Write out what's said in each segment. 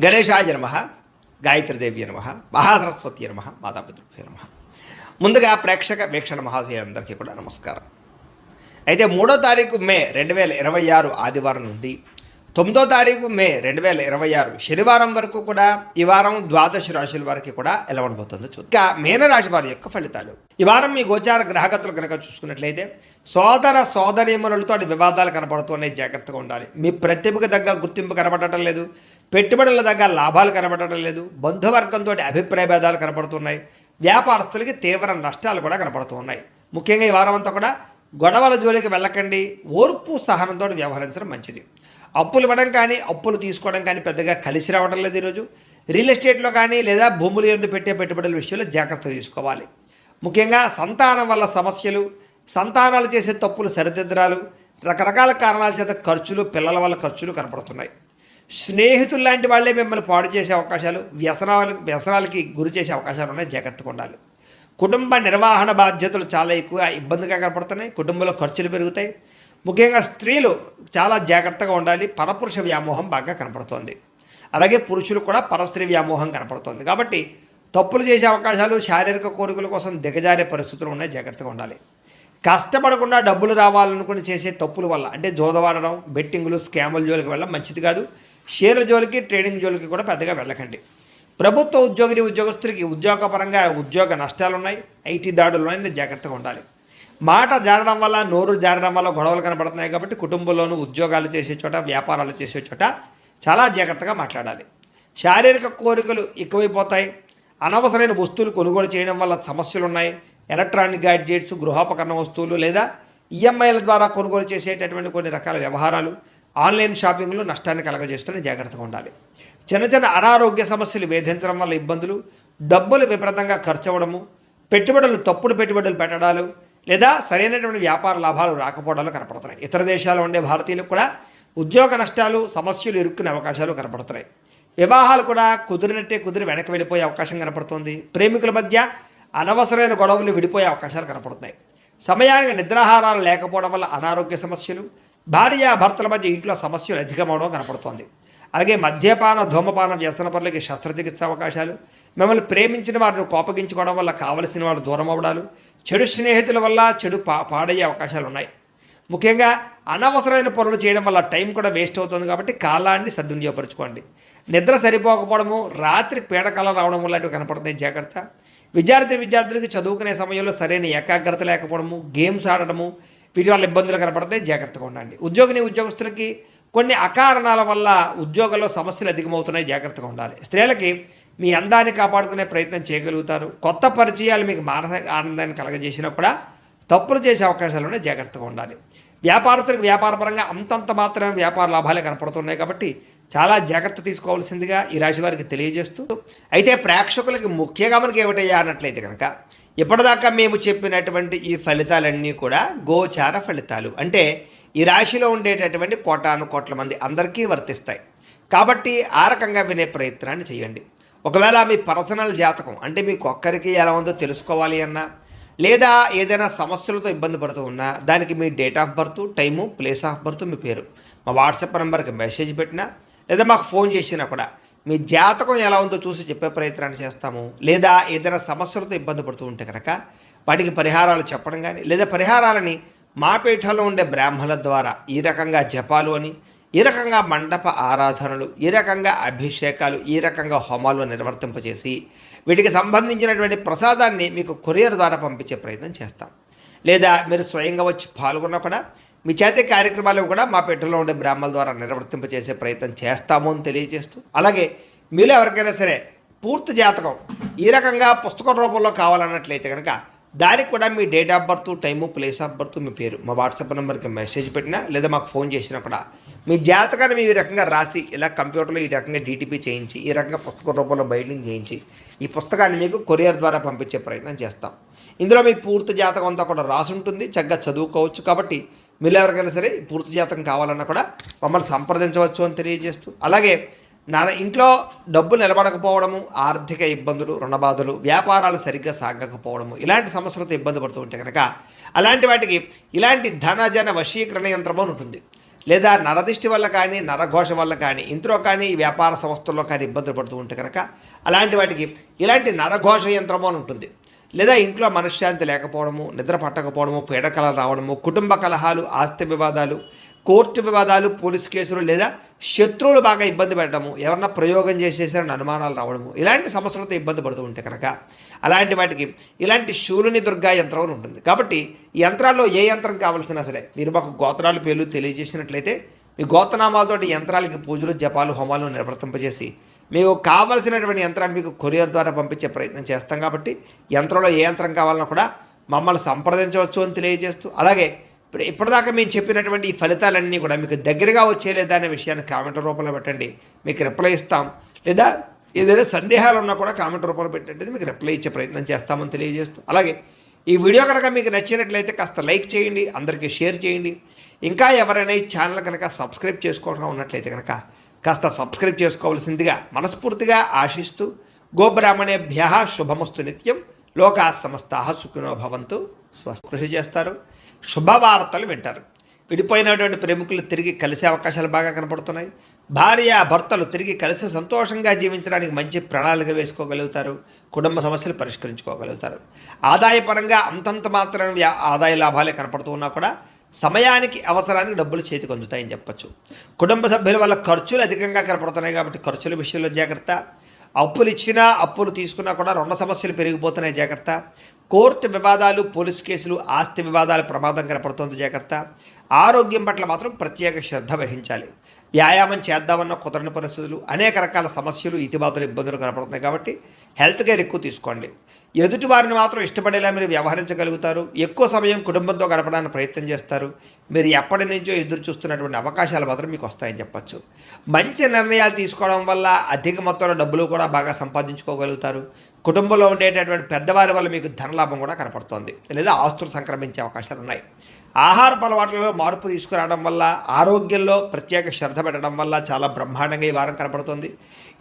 గణేశాయ నమః, గాయత్రీదేవి నమః, మహాసరస్వతి నమః, మాతాపితృభ్యో నమః. ముందుగా ప్రేక్షక వీక్షణ మహాశయులందరికీ కూడా నమస్కారం. అయితే 3వ తారీఖు మే 2026 ఆదివారం నుండి 9వ తారీఖు మే 2026 శనివారం వరకు కూడా ఈ వారం ద్వాదశ రాశుల వారికి కూడా ఎలా ఉండబోతుందో చూద్దాం. ఇక మీనరాశి వారి యొక్క ఫలితాలు. ఈ వారం మీ గోచార గ్రహగతులు కనుక చూసుకున్నట్లయితే సోదర సోదరీమణులతో వివాదాలు కనబడుతున్నాయి, జాగ్రత్తగా ఉండాలి. మీ ప్రతిభకు తగ్గ గుర్తింపు కనబడటం లేదు, పెట్టుబడుల దగ్గర లాభాలు కనబడటం లేదు, బంధువర్గంతో అభిప్రాయ భేదాలు కనబడుతున్నాయి, వ్యాపారస్తులకి తీవ్ర నష్టాలు కూడా కనబడుతున్నాయి. ముఖ్యంగా ఈ వారం అంతా కూడా గొడవల జోలికి వెళ్ళకండి, ఓర్పు సహనంతో వ్యవహరించడం మంచిది. అప్పులు ఇవ్వడం కానీ అప్పులు తీసుకోవడం కానీ పెద్దగా కలిసి రావడం లేదు. ఈరోజు రియల్ ఎస్టేట్లో కానీ లేదా భూములు ఎందుకు పెట్టే పెట్టుబడుల విషయంలో జాగ్రత్త తీసుకోవాలి. ముఖ్యంగా సంతానం వల్ల సమస్యలు, సంతానాలు చేసే తప్పులు సరిదిద్దరాలు, రకరకాల కారణాల చేత ఖర్చులు, పిల్లల వల్ల ఖర్చులు కనపడుతున్నాయి. స్నేహితులు లాంటి వాళ్ళే మిమ్మల్ని పాడు చేసే అవకాశాలు, వ్యసనాలకి గురి చేసే అవకాశాలు ఉన్నాయి, జాగ్రత్తగా ఉండాలి. కుటుంబ నిర్వహణ బాధ్యతలు చాలా ఎక్కువ ఇబ్బందిగా కనపడుతున్నాయి, కుటుంబంలో ఖర్చులు పెరుగుతాయి. ముఖ్యంగా స్త్రీలు చాలా జాగ్రత్తగా ఉండాలి, పరపురుష వ్యామోహం బాగా కనపడుతోంది. అలాగే పురుషులు కూడా పరస్త్రీ వ్యామోహం కనపడుతోంది. కాబట్టి తప్పులు చేసే అవకాశాలు, శారీరక కోరికల కోసం దిగజారే పరిస్థితులు ఉన్నాయి, జాగ్రత్తగా ఉండాలి. కష్టపడకుండా డబ్బులు రావాలనుకుని చేసే తప్పుల వల్ల అంటే జోదవాడడం, బెట్టింగులు, స్కాముల జోలికి వెళ్ళడం మంచిది కాదు. షేర్ల జోలికి, ట్రేడింగ్ జోలికి కూడా పెద్దగా వెళ్ళకండి. ప్రభుత్వ ఉద్యోగస్తులకి ఉద్యోగపరంగా ఉద్యోగ నష్టాలు ఉన్నాయి, ఐటీ దాడులు ఉన్నాయి, జాగ్రత్తగా ఉండాలి. మాట జారడం వల్ల, నోరు జారడం వల్ల గొడవలు కనబడుతున్నాయి. కాబట్టి కుటుంబంలోనూ ఉద్యోగాలు చేసే చోట, వ్యాపారాలు చేసే చోట చాలా జాగ్రత్తగా మాట్లాడాలి. శారీరక కోరికలు ఎక్కువైపోతాయి. అనవసరమైన వస్తువులు కొనుగోలు చేయడం వల్ల సమస్యలు ఉన్నాయి. ఎలక్ట్రానిక్ గ్యాడ్జెట్స్, గృహోపకరణ వస్తువులు లేదా ఈఎంఐల ద్వారా కొనుగోలు చేసేటటువంటి కొన్ని రకాల వ్యవహారాలు, ఆన్లైన్ షాపింగ్లు నష్టాన్ని కలగజేస్తూనే జాగ్రత్తగా ఉండాలి. చిన్న చిన్న అనారోగ్య సమస్యలు వేధించడం వల్ల ఇబ్బందులు, డబ్బులు విపరీతంగా ఖర్చు అవ్వడము, తప్పుడు పెట్టుబడులు పెట్టడాలు లేదా సరైనటువంటి వ్యాపార లాభాలు రాకపోవడాలు కనపడుతున్నాయి. ఇతర దేశాల్లో ఉండే భారతీయులకు కూడా ఉద్యోగ నష్టాలు, సమస్యలు ఇరుక్కునే అవకాశాలు కనపడుతున్నాయి. వివాహాలు కూడా కుదిరి వెనక్కి వెళ్ళిపోయే అవకాశం కనపడుతుంది. ప్రేమికుల మధ్య అనవసరమైన గొడవలు విడిపోయే అవకాశాలు కనపడుతున్నాయి. సమయానికి నిద్రాహారాలు లేకపోవడం వల్ల అనారోగ్య సమస్యలు, భార్యాభర్తల మధ్య ఇంట్లో సమస్యలు అధికమవడం కనపడుతోంది. అలాగే మద్యపాన, ధూమపాన వ్యసన పనులకి శస్త్రచికిత్స అవకాశాలు, మిమ్మల్ని ప్రేమించిన వారిని కోపగించుకోవడం వల్ల కావలసిన వారు దూరం అవ్వడాలు, చెడు స్నేహితుల వల్ల పాడయ్యే అవకాశాలు ఉన్నాయి. ముఖ్యంగా అనవసరమైన పనులు చేయడం వల్ల టైం కూడా వేస్ట్ అవుతుంది. కాబట్టి కాలాన్ని సద్వినియోగపరచుకోండి. నిద్ర సరిపోకపోవడము, రాత్రి పీడకల రావడం లాంటివి కనపడుతున్నాయి, జాగ్రత్త. విద్యార్థులకి చదువుకునే సమయంలో సరైన ఏకాగ్రత లేకపోవడము, గేమ్స్ ఆడడము, వీటి వల్ల ఇబ్బందులు కనపడతాయి, జాగ్రత్తగా ఉండండి. ఉద్యోగస్తులకి కొన్ని అకారణాల వల్ల ఉద్యోగంలో సమస్యలు అధికమవుతున్నాయి, జాగ్రత్తగా ఉండాలి. స్త్రీలకి మీ అందాన్ని కాపాడుకునే ప్రయత్నం చేయగలుగుతారు. కొత్త పరిచయాలు మీకు మానసిక ఆనందాన్ని కలగజేసినా కూడా తప్పులు చేసే అవకాశాలు ఉన్నాయి, జాగ్రత్తగా ఉండాలి. వ్యాపారస్తులకు వ్యాపారపరంగా అంతంత మాత్రమే వ్యాపార లాభాలే కనపడుతున్నాయి. కాబట్టి చాలా జాగ్రత్త తీసుకోవాల్సిందిగా ఈ రాశి వారికి తెలియజేస్తూ, అయితే ప్రేక్షకులకి ముఖ్యంగా మనకి ఏమిటయ్యా అన్నట్లయితే కనుక ఇప్పటిదాకా మేము చెప్పినటువంటి ఈ ఫలితాలన్నీ కూడా గోచార ఫలితాలు. అంటే ఈ రాశిలో ఉండేటటువంటి కోటాను కోట్ల మంది అందరికీ వర్తిస్తాయి. కాబట్టి ఆ రకంగా వినే ప్రయత్నాన్ని చేయండి. ఒకవేళ మీ పర్సనల్ జాతకం అంటే మీకు ఒక్కరికి ఎలా ఉందో తెలుసుకోవాలి అన్నా, లేదా ఏదైనా సమస్యలతో ఇబ్బంది పడుతూ ఉన్నా, దానికి మీ date of birth, time, place of birth, మీ పేరు మా వాట్సాప్ నెంబర్కి మెసేజ్ పెట్టినా లేదా మాకు ఫోన్ చేసినా కూడా మీ జాతకం ఎలా ఉందో చూసి చెప్పే ప్రయత్నాన్ని చేస్తాము. లేదా ఏదైనా సమస్యలతో ఇబ్బంది పడుతూ ఉంటే కనుక వాటికి పరిహారాలు చెప్పడం కానీ, లేదా పరిహారాలని మా పీఠంలో ఉండే బ్రాహ్మణుల ద్వారా ఈ రకంగా జపాలు అని, ఈ రకంగా మండప ఆరాధనలు, ఈ రకంగా అభిషేకాలు, ఈ రకంగా హోమాలు నిర్వర్తింపచేసి వీటికి సంబంధించినటువంటి ప్రసాదాన్ని మీకు కొరియర్ ద్వారా పంపించే ప్రయత్నం చేస్తాం. లేదా మీరు స్వయంగా వచ్చి పాల్గొన్నా కూడా మీ చేతి కార్యక్రమాలు కూడా మా పీఠంలో ఉండే బ్రాహ్మణుల ద్వారా నిర్వర్తింపచేసే ప్రయత్నం చేస్తాము అని తెలియజేస్తూ, అలాగే మీలో ఎవరికైనా సరే పూర్తి జాతకం ఈ రకంగా పుస్తకం రూపంలో కావాలన్నట్లయితే కనుక దానికి కూడా మీ date of birth, time, place of birth, మీ పేరు మా వాట్సాప్ నెంబర్కి మెసేజ్ పెట్టినా లేదా మాకు ఫోన్ చేసినా కూడా మీ జాతకాన్ని మీ ఈ రకంగా రాసి ఇలా కంప్యూటర్లో ఈ రకంగా డీటీపీ చేయించి, ఈ రకంగా పుస్తక రూపంలో బైండింగ్ చేయించి ఈ పుస్తకాన్ని మీకు కొరియర్ ద్వారా పంపించే ప్రయత్నం చేస్తాం. ఇందులో మీ పూర్తి జాతకం అంతా కూడా రాసి ఉంటుంది, చక్కగా చదువుకోవచ్చు. కాబట్టి మీరు ఎవరికైనా సరే పూర్తి జాతకం కావాలన్నా కూడా మమ్మల్ని సంప్రదించవచ్చు అని తెలియజేస్తూ, అలాగే ఇంట్లో డబ్బు నిలబడకపోవడము, ఆర్థిక ఇబ్బందులు, రుణబాధలు, వ్యాపారాలు సరిగ్గా సాగకపోవడము, ఇలాంటి సమస్యలతో ఇబ్బంది పడుతూ ఉంటే కనుక అలాంటి వాటికి ఇలాంటి ధనజన వశీకరణ యంత్రం అని ఉంటుంది. లేదా నరదిష్టి వల్ల కానీ నరఘోష వల్ల కానీ ఇంట్లో కానీ వ్యాపార సంస్థల్లో కానీ ఇబ్బందులు పడుతూ ఉంటే కనుక అలాంటి వాటికి ఇలాంటి నరఘోష యంత్రము అని ఉంటుంది. లేదా ఇంట్లో మనశ్శాంతి లేకపోవడము, నిద్ర పట్టకపోవడము, పీడకలలు రావడము, కుటుంబ కలహాలు, ఆస్తి వివాదాలు, కోర్టు వివాదాలు, పోలీస్ కేసులు, లేదా శత్రువులు బాగా ఇబ్బంది పెట్టడము, ఎవరన్నా ప్రయోగం చేసేసారని అనుమానాలు రావడము, ఇలాంటి సమస్యలతో ఇబ్బంది పడుతూ ఉంటే కనుక అలాంటి వాటికి ఇలాంటి శూలుని దుర్గా యంత్రం అని ఉంటుంది. కాబట్టి ఈ యంత్రాల్లో ఏ యంత్రం కావాల్సినా సరే మీరు మాకు గోత్రాలు పేర్లు తెలియజేసినట్లయితే మీ గోత్రనామాలతోటి యంత్రాలకి పూజలు, జపాలు, హోమాలు నిర్వర్తింపజేసి మీకు కావలసినటువంటి యంత్రాన్ని మీకు కొరియర్ ద్వారా పంపించే ప్రయత్నం చేస్తాం. కాబట్టి యంత్రంలో ఏ యంత్రం కావాలన్నా కూడా మమ్మల్ని సంప్రదించవచ్చు అని తెలియజేస్తూ, అలాగే ఇప్పటిదాకా మేము చెప్పినటువంటి ఈ ఫలితాలన్నీ కూడా మీకు దగ్గరగా వచ్చేలేదా అనే విషయాన్ని కామెంట్ రూపంలో పెట్టండి, మీకు రిప్లై ఇస్తాం. లేదా ఏదైనా సందేహాలు ఉన్నా కూడా కామెంట్ రూపంలో పెట్టండి, మీకు రిప్లై ఇచ్చే ప్రయత్నం చేస్తామని తెలియజేస్తూ, అలాగే ఈ వీడియో కనుక మీకు నచ్చినట్లయితే కాస్త లైక్ చేయండి, అందరికీ షేర్ చేయండి. ఇంకా ఎవరైనా ఈ ఛానల్ కనుక సబ్స్క్రైబ్ చేసుకోవడం ఉన్నట్లయితే కనుక కాస్త సబ్స్క్రైబ్ చేసుకోవాల్సిందిగా మనస్ఫూర్తిగా ఆశిస్తూ, గోబ్రాహ్మణేభ్య శుభమస్తు నిత్యం, లోకా సమస్తాః సుఖినో భవంతు. కృషి చేస్తారు, శుభవార్తలు వింటారు. విడిపోయినటువంటి ప్రేమికులు తిరిగి కలిసే అవకాశాలు బాగా కనపడుతున్నాయి. భార్య భర్తలు తిరిగి కలిసి సంతోషంగా జీవించడానికి మంచి ప్రణాళిక వేసుకోగలుగుతారు. కుటుంబ సమస్యలు పరిష్కరించుకోగలుగుతారు. ఆదాయపరంగా అంతంత మాత్రమే ఆదాయ లాభాలే కనపడుతూ ఉన్నా కూడా సమయానికి అవసరానికి డబ్బులు చేతికి అందుతాయని చెప్పచ్చు. కుటుంబ సభ్యుల వల్ల ఖర్చులు అధికంగా కనపడుతున్నాయి కాబట్టి ఖర్చుల విషయంలో జాగ్రత్త. అప్పులు ఇచ్చినా అప్పులు తీసుకున్నా కూడా రుణ సమస్యలు పెరిగిపోతున్నాయి, జాగ్రత్త. కోర్టు వివాదాలు, పోలీస్ కేసులు, ఆస్తి వివాదాలు ప్రమాదం కనపడుతుంది, జాగ్రత్త. ఆరోగ్యం పట్ల మాత్రం ప్రత్యేక శ్రద్ధ వహించాలి. వ్యాయామం చేద్దామన్న కుదరని పరిస్థితులు, అనేక రకాల సమస్యలు, ఇతిబాతులు, ఇబ్బందులు కనపడుతున్నాయి కాబట్టి హెల్త్ కేర్ ఎక్కువ తీసుకోండి. ఎదుటి వారిని మాత్రం ఇష్టపడేలా మీరు వ్యవహరించగలుగుతారు. ఎక్కువ సమయం కుటుంబంతో గడపడానికి ప్రయత్నం చేస్తారు. మీరు ఎప్పటి నుంచో ఎదురు చూస్తున్నటువంటి అవకాశాలు మాత్రం మీకు వస్తాయని చెప్పచ్చు. మంచి నిర్ణయాలు తీసుకోవడం వల్ల అధిక మొత్తంలో డబ్బులు కూడా బాగా సంపాదించుకోగలుగుతారు. కుటుంబంలో ఉండేటటువంటి పెద్దవారి వల్ల మీకు ధనలాభం కూడా కనపడుతోంది, లేదా ఆస్తులు సంక్రమించే అవకాశాలు ఉన్నాయి. ఆహారపు అలవాట్లలో మార్పు తీసుకురావడం వల్ల, ఆరోగ్యంలో ప్రత్యేక శ్రద్ధ పెట్టడం వల్ల చాలా బ్రహ్మాండంగా ఈ వారం కనపడుతుంది.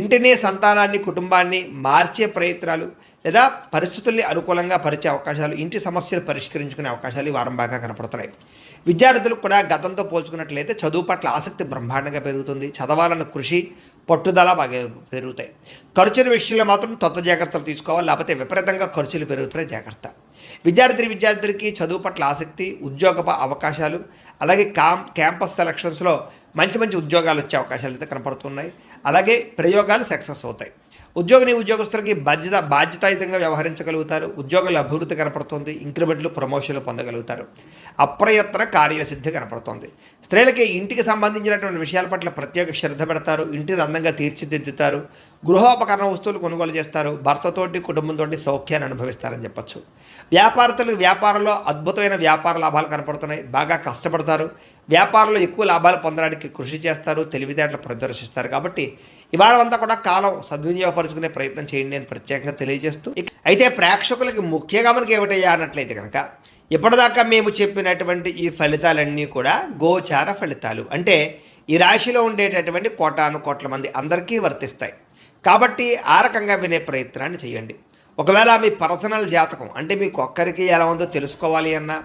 ఇంటిని, సంతానాన్ని, కుటుంబాన్ని మార్చే ప్రయత్నాలు లేదా పరిస్థితుల్ని అనుకూలంగా పరిచే అవకాశాలు, ఇంటి సమస్యలు పరిష్కరించుకునే అవకాశాలు ఈ వారం బాగా కనపడుతున్నాయి. విద్యార్థులకు కూడా గతంతో పోల్చుకున్నట్లయితే చదువు పట్ల ఆసక్తి బ్రహ్మాండంగా పెరుగుతుంది. చదవాలన్న కృషి, పట్టుదల బాగా పెరుగుతాయి. ఖర్చుల విషయంలో మాత్రం తత్వ జాగ్రత్తలు తీసుకోవాలి, లేకపోతే విపరీతంగా ఖర్చులు పెరుగుతున్నాయి, జాగ్రత్త. విద్యార్థులకి చదువు పట్ల ఆసక్తి, ఉద్యోగ అవకాశాలు, అలాగే క్యాంపస్ సెలక్షన్స్లో మంచి మంచి ఉద్యోగాలు వచ్చే అవకాశాలు అయితే కనపడుతున్నాయి. అలాగే ప్రయోగాలు సక్సెస్ అవుతాయి. ఉద్యోగస్తులకి బాధ్యతాయుతంగా వ్యవహరించగలుగుతారు. ఉద్యోగాల అభివృద్ధి కనపడుతుంది. ఇంక్రిమెంట్లు, ప్రమోషన్లు పొందగలుగుతారు. అప్రయత్న కార్యసిద్ధి కనపడుతుంది. స్త్రీలకి ఇంటికి సంబంధించినటువంటి విషయాల పట్ల ప్రత్యేక శ్రద్ధ పెడతారు. ఇంటిని అందంగా తీర్చిదిద్దుతారు. గృహోపకరణ వస్తువులు కొనుగోలు చేస్తారు. భర్తతోటి, కుటుంబంతో సౌఖ్యాన్ని అనుభవిస్తారని చెప్పచ్చు. వ్యాపారంలో అద్భుతమైన వ్యాపార లాభాలు కనపడుతున్నాయి. బాగా కష్టపడతారు. వ్యాపారంలో ఎక్కువ లాభాలు పొందడానికి కృషి చేస్తారు. తెలివితేటలు ప్రదర్శిస్తారు. కాబట్టి ఈ వారం అంతా కూడా కాలం సద్వినియోగపరుచుకునే ప్రయత్నం చేయండి అని ప్రత్యేకంగా తెలియజేస్తూ, అయితే ప్రేక్షకులకి ముఖ్యంగా మనకి ఏమిటయ్యా అన్నట్లయితే కనుక ఇప్పటిదాకా మేము చెప్పినటువంటి ఈ ఫలితాలన్నీ కూడా గోచార ఫలితాలు, అంటే ఈ రాశిలో ఉండేటటువంటి కోటాను కోట్ల మంది అందరికీ వర్తిస్తాయి. కాబట్టి ఆ రకంగా వినే ప్రయత్నాన్ని చేయండి. ఒకవేళ మీ పర్సనల్ జాతకం, అంటే మీకు ఒక్కరికి ఎలా ఉందో తెలుసుకోవాలి అన్నా,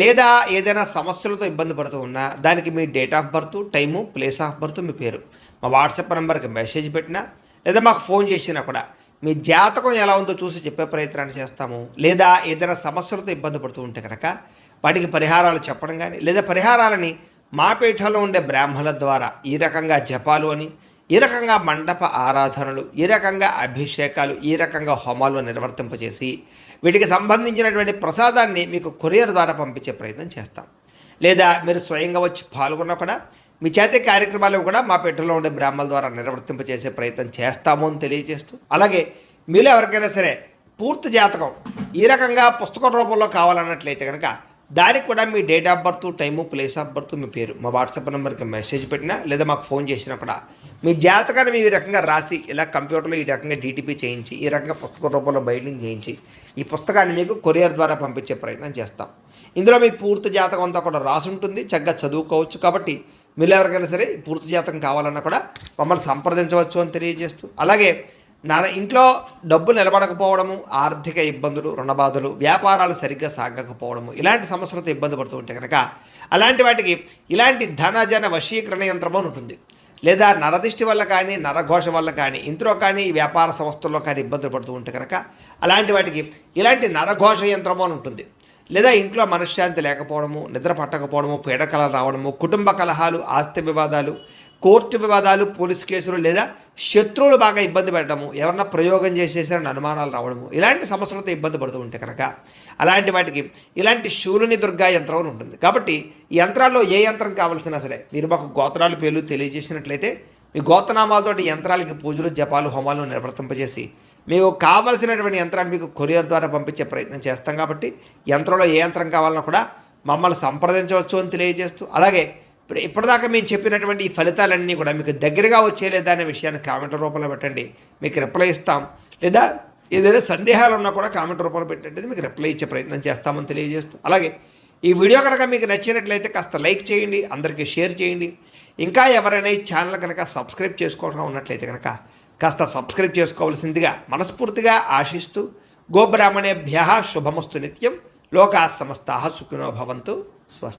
లేదా ఏదైనా సమస్యలతో ఇబ్బంది పడుతూ ఉన్నా, దానికి మీ date of birth, time, place of birth, మీ పేరు మా వాట్సాప్ నెంబర్కి మెసేజ్ పెట్టినా, లేదా మాకు ఫోన్ చేసినా కూడా మీ జాతకం ఎలా ఉందో చూసి చెప్పే ప్రయత్నాన్ని చేస్తాము. లేదా ఏదైనా సమస్యలతో ఇబ్బంది పడుతూ ఉంటే కనుక వాటికి పరిహారాలు చెప్పడం కానీ, లేదా పరిహారాలని మా పీఠంలో ఉండే బ్రాహ్మణుల ద్వారా ఈ రకంగా జపాలు అని, ఈ రకంగా మండప ఆరాధనలు, ఈ రకంగా అభిషేకాలు, ఈ రకంగా హోమాలు నిర్వర్తింపజేసి వీటికి సంబంధించినటువంటి ప్రసాదాన్ని మీకు కొరియర్ ద్వారా పంపించే ప్రయత్నం చేస్తాం. లేదా మీరు స్వయంగా వచ్చి పాల్గొన్నా కూడా మీ చేతి కార్యక్రమాలు కూడా మా పీఠంలో ఉండే బ్రాహ్మణుల ద్వారా నిర్వర్తింపజేసే ప్రయత్నం చేస్తాము అని తెలియజేస్తూ, అలాగే మీలో ఎవరికైనా సరే పూర్తి జాతకం ఈ రకంగా పుస్తకం రూపంలో కావాలన్నట్లయితే కనుక దానికి కూడా మీ date of birth, time, place of birth, మీ పేరు మా వాట్సాప్ నెంబర్కి మెసేజ్ పెట్టినా, లేదా మాకు ఫోన్ చేసినా కూడా మీ జాతకాన్ని మీ ఈ రకంగా రాసి, ఇలా కంప్యూటర్లో ఈ రకంగా డీటీపీ చేయించి, ఈ రకంగా పుస్తక రూపంలో బైండింగ్ చేయించి ఈ పుస్తకాన్ని మీకు కొరియర్ ద్వారా పంపించే ప్రయత్నం చేస్తాం. ఇందులో మీ పూర్తి జాతకం అంతా కూడా రాసి ఉంటుంది, చక్కగా చదువుకోవచ్చు. కాబట్టి మీరు ఎవరికైనా సరే పూర్తి జాతకం కావాలన్నా కూడా మమ్మల్ని సంప్రదించవచ్చు అని తెలియజేస్తూ, అలాగే ఇంట్లో డబ్బు నిలబడకపోవడము, ఆర్థిక ఇబ్బందులు, రుణబాధలు, వ్యాపారాలు సరిగ్గా సాగకపోవడము, ఇలాంటి సమస్యలతో ఇబ్బంది పడుతూ ఉంటే కనుక అలాంటి వాటికి ఇలాంటి ధనజన వశీకరణ యంత్రము అని ఉంటుంది. లేదా నరదిష్టి వల్ల కానీ, నరఘోష వల్ల కానీ, ఇంట్లో కానీ ఈ వ్యాపార సంస్థల్లో కానీ ఇబ్బందులు పడుతూ ఉంటే కనుక అలాంటి వాటికి ఇలాంటి నరఘోష యంత్రము అని ఉంటుంది. లేదా ఇంట్లో మనశ్శాంతి లేకపోవడము, నిద్ర పట్టకపోవడము, పీడకలలు రావడము, కుటుంబ కలహాలు, ఆస్తి వివాదాలు, కోర్టు వివాదాలు, పోలీసు కేసులు, లేదా శత్రువులు బాగా ఇబ్బంది పెట్టడము, ఎవరన్నా ప్రయోగం చేసేసారని అనుమానాలు రావడము, ఇలాంటి సమస్యలతో ఇబ్బంది పడుతూ ఉంటే కనుక అలాంటి వాటికి ఇలాంటి శూలుని దుర్గా యంత్రం అని ఉంటుంది. కాబట్టి ఈ యంత్రాల్లో ఏ యంత్రం కావాల్సినా సరే మీరు మాకు గోత్రాలు పేర్లు తెలియజేసినట్లయితే మీ గోత్రనామాలతోటి యంత్రాలకి పూజలు, జపాలు, హోమాలు నిర్వర్తింపజేసి మీకు కావలసినటువంటి యంత్రాన్ని మీకు కొరియర్ ద్వారా పంపించే ప్రయత్నం చేస్తాం. కాబట్టి యంత్రంలో ఏ యంత్రం కావాలన్నా కూడా మమ్మల్ని సంప్రదించవచ్చు అని తెలియజేస్తూ, అలాగే ఇప్పటిదాకా మేము చెప్పినటువంటి ఈ ఫలితాలన్నీ కూడా మీకు దగ్గరగా వచ్చేలేదా అనే విషయాన్ని కామెంట్ రూపంలో పెట్టండి, మీకు రిప్లై ఇస్తాం. లేదా ఏదైనా సందేహాలు ఉన్నా కూడా కామెంట్ రూపంలో పెట్టండి, మీకు రిప్లై ఇచ్చే ప్రయత్నం చేస్తామని తెలియజేస్తూ, అలాగే ఈ వీడియో కనుక మీకు నచ్చినట్లయితే కాస్త లైక్ చేయండి, అందరికీ షేర్ చేయండి. ఇంకా ఎవరైనా ఈ ఛానల్ కనుక సబ్స్క్రైబ్ చేసుకోవడం ఉన్నట్లయితే కనుక కాస్త సబ్స్క్రైబ్ చేసుకోవాల్సిందిగా మనస్ఫూర్తిగా ఆశిస్తూ, గోబ్రాహ్మణేభ్యః శుభమస్తు నిత్యం, లోకాः సమస్తాः సుఖినో భవంతు. స్వస్తి.